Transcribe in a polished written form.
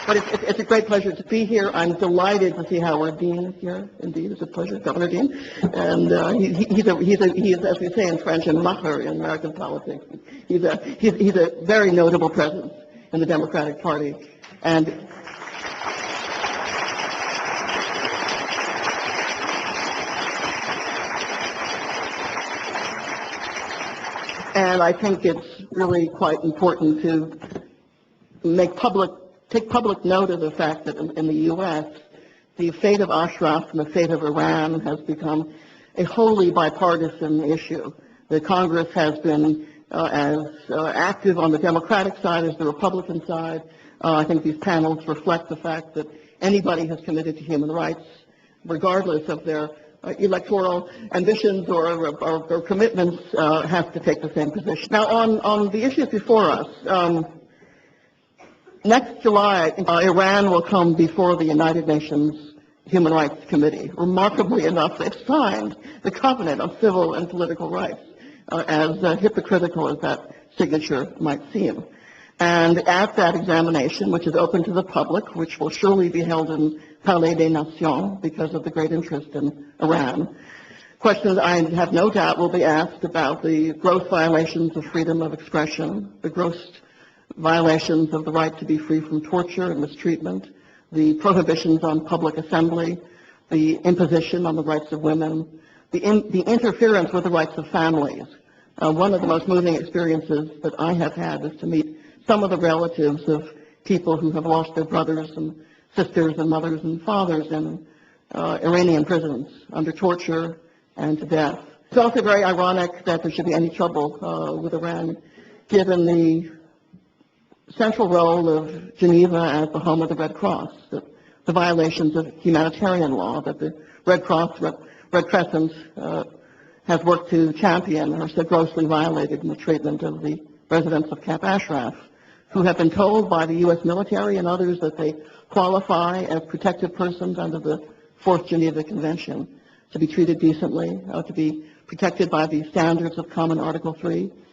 But it's a great pleasure to be here. I'm delighted to see Howard Dean here. Indeed, it's a pleasure, Governor Dean. And he is, as we say in French, a macher in American politics. He's a very notable presence in the Democratic Party. And I think it's really quite important to take public note of the fact that in the U.S., the fate of Ashraf and the fate of Iran has become a wholly bipartisan issue. The Congress has been as active on the Democratic side as the Republican side. I think these panels reflect the fact that anybody who's committed to human rights, regardless of their electoral ambitions or commitments, has to take the same position. Now, on the issues before us, next July, Iran will come before the United Nations Human Rights Committee. Remarkably enough, they've signed the Covenant on Civil and Political Rights, as hypocritical as that signature might seem. And at that examination, which is open to the public, which will surely be held in Palais des Nations because of the great interest in Iran, questions I have no doubt will be asked about the gross violations of freedom of expression, the gross violations of the right to be free from torture and mistreatment, the prohibitions on public assembly, the imposition on the rights of women, the interference with the rights of families. One of the most moving experiences that I have had is to meet some of the relatives of people who have lost their brothers and sisters and mothers and fathers in Iranian prisons under torture and to death. It's also very ironic that there should be any trouble with Iran, given the central role of Geneva as the home of the Red Cross, the violations of humanitarian law that the Red Cross, Red Crescent has worked to champion are so grossly violated in the treatment of the residents of Camp Ashraf, who have been told by the U.S. military and others that they qualify as protected persons under the Fourth Geneva Convention, to be treated decently, to be protected by the standards of Common Article 3.